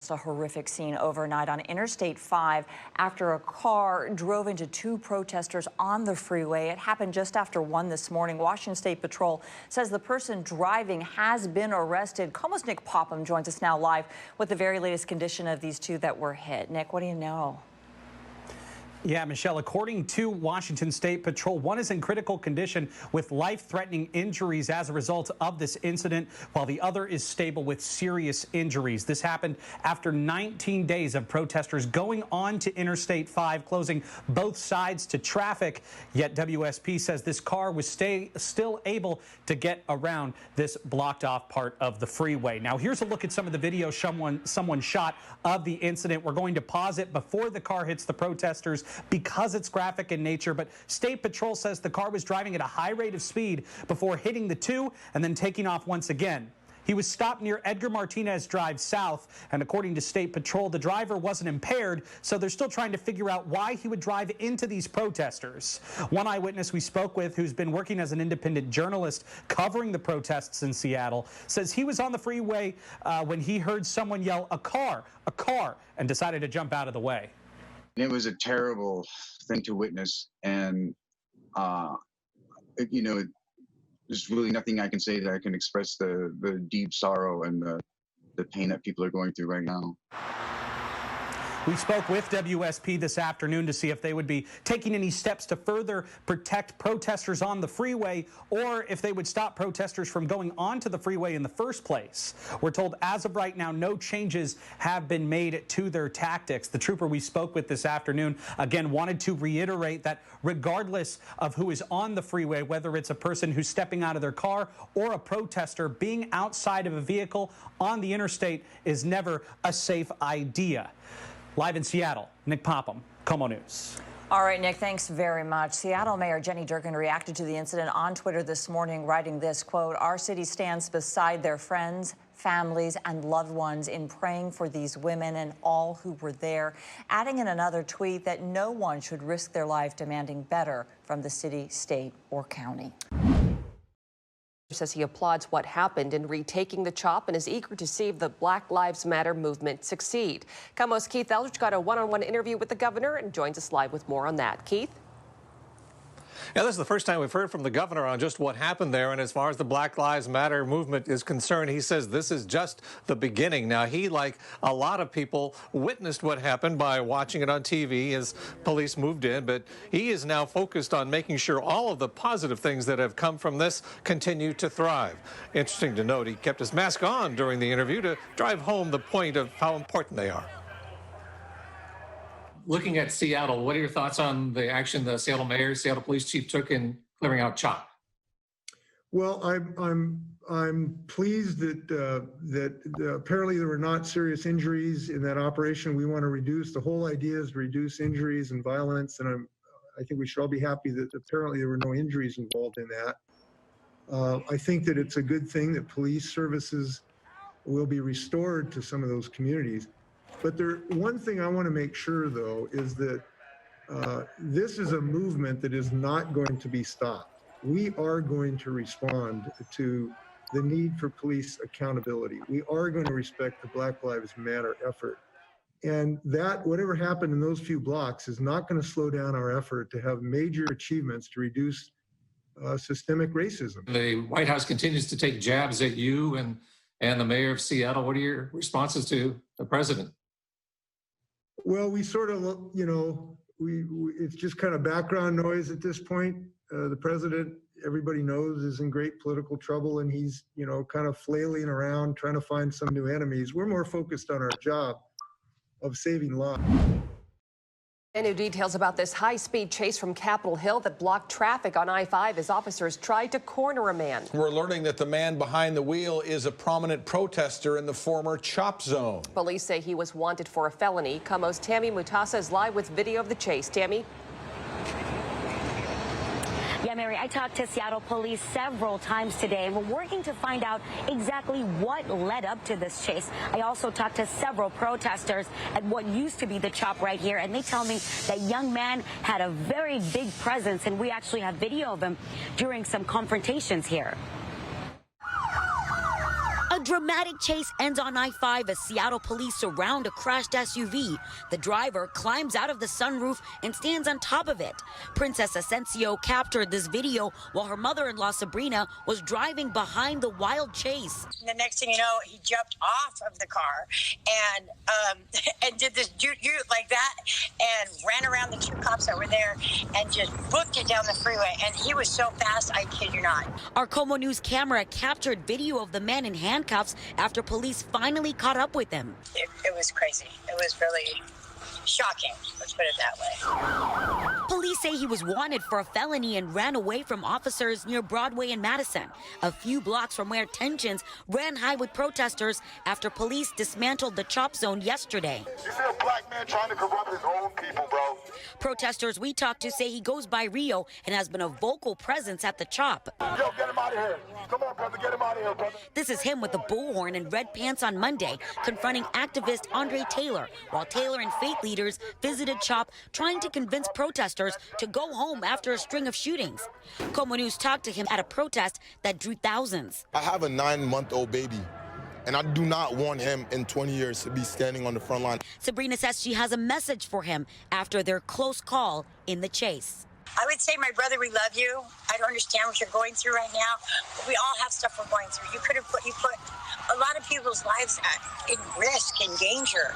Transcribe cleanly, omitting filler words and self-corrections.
It's a horrific scene overnight on Interstate 5 after a car drove into two protesters on the freeway. It happened just after 1 this morning. Washington State Patrol says the person driving has been arrested. KOMO's Nick Popham joins us now live with the very latest condition of these two that were hit. Nick, what do you know? Yeah, Michelle, according to Washington State Patrol, one is in critical condition with life-threatening injuries as a result of this incident, while the other is stable with serious injuries. This happened after 19 days of protesters going on to Interstate 5, closing both sides to traffic. Yet WSP says this car was still able to get around this blocked-off part of the freeway. Now, here's a look at some of the video someone shot of the incident. We're going to pause it before the car hits the protesters because it's graphic in nature, but State Patrol says the car was driving at a high rate of speed before hitting the two and then taking off once again. He was stopped near Edgar Martinez Drive South, and according to State Patrol, the driver wasn't impaired, so they're still trying to figure out why he would drive into these protesters. One eyewitness we spoke with, who's been working as an independent journalist covering the protests in Seattle, says he was on the freeway when he heard someone yell, a car, and decided to jump out of the way. It was a terrible thing to witness, and there's really nothing I can say that I can express the deep sorrow and the pain that people are going through right now. We spoke with WSP this afternoon to see if they would be taking any steps to further protect protesters on the freeway, or if they would stop protesters from going onto the freeway in the first place. We're told as of right now, no changes have been made to their tactics. The trooper we spoke with this afternoon, again, wanted to reiterate that regardless of who is on the freeway, whether it's a person who's stepping out of their car or a protester, being outside of a vehicle on the interstate is never a safe idea. Live in Seattle, Nick Popham, KOMO News. All right, Nick, thanks very much. Seattle Mayor Jenny Durkan reacted to the incident on Twitter this morning, writing this, quote, "Our city stands beside their friends, families, and loved ones in praying for these women and all who were there," adding in another tweet that no one should risk their life demanding better from the city, state, or county. Says he applauds what happened in retaking the CHOP and is eager to see the Black Lives Matter movement succeed. KOMO's Keith Eldridge got a one-on-one interview with the governor and joins us live with more on that. Keith? Yeah, this is the first time we've heard from the governor on just what happened there. And as far as the Black Lives Matter movement is concerned, he says this is just the beginning. Now, he, like a lot of people, witnessed what happened by watching it on TV as police moved in. But he is now focused on making sure all of the positive things that have come from this continue to thrive. Interesting to note, he kept his mask on during the interview to drive home the point of how important they are. Looking at Seattle, what are your thoughts on the action the Seattle mayor, Seattle police chief took in clearing out CHOP? Well, I'm pleased that apparently there were not serious injuries in that operation. We want to reduce. The whole idea is to reduce injuries and violence, and I think we should all be happy that apparently there were no injuries involved in that. I think that it's a good thing that police services will be restored to some of those communities. But one thing I want to make sure, though, is that this is a movement that is not going to be stopped. We are going to respond to the need for police accountability. We are going to respect the Black Lives Matter effort. And that, whatever happened in those few blocks, is not going to slow down our effort to have major achievements to reduce systemic racism. The White House continues to take jabs at you and the mayor of Seattle. What are your responses to the president? Well, we sort of, it's just kind of background noise at this point. The president, everybody knows, is in great political trouble, and he's, kind of flailing around trying to find some new enemies. We're more focused on our job of saving lives. And new details about this high-speed chase from Capitol Hill that blocked traffic on I-5 as officers tried to corner a man. We're learning that the man behind the wheel is a prominent protester in the former CHOP zone. Police say he was wanted for a felony. KOMO's Tammy Mutasa is live with video of the chase. Tammy? Yeah, Mary, I talked to Seattle police several times today, and we're working to find out exactly what led up to this chase. I also talked to several protesters at what used to be the CHOP right here, and they tell me that young man had a very big presence, and we actually have video of him during some confrontations here. A A dramatic chase ends on I-5 as Seattle police surround a crashed SUV. The driver climbs out of the sunroof and stands on top of it. Princess Asensio captured this video while her mother-in-law Sabrina was driving behind the wild chase. The next thing you know, he jumped off of the car and did this like that and ran around the two cops that were there and just booked it down the freeway. And he was so fast, I kid you not. Our KOMO News camera captured video of the man in handcuffs after police finally caught up with him. It was crazy. It was really shocking, let's put it that way. Police say he was wanted for a felony and ran away from officers near Broadway and Madison, a few blocks from where tensions ran high with protesters after police dismantled the chop zone yesterday. You see a black man trying to corrupt his own people, bro. Protesters we talked to say he goes by Rio and has been a vocal presence at the chop. Yo, get him out of here. Come on, brother, get him out of here, brother. This is him with a bullhorn and red pants on Monday, confronting activist Andre Taylor, while Taylor and faith leaders visited CHOP trying to convince protesters to go home after a string of shootings. KOMO News talked to him at a protest that drew thousands. I have a 9-month-old baby, and I do not want him in 20 years to be standing on the front line. Sabrina says she has a message for him after their close call in the chase. I would say, my brother, we love you. I don't understand what you're going through right now, but we all have stuff we're going through. You put a lot of people's lives in risk and danger.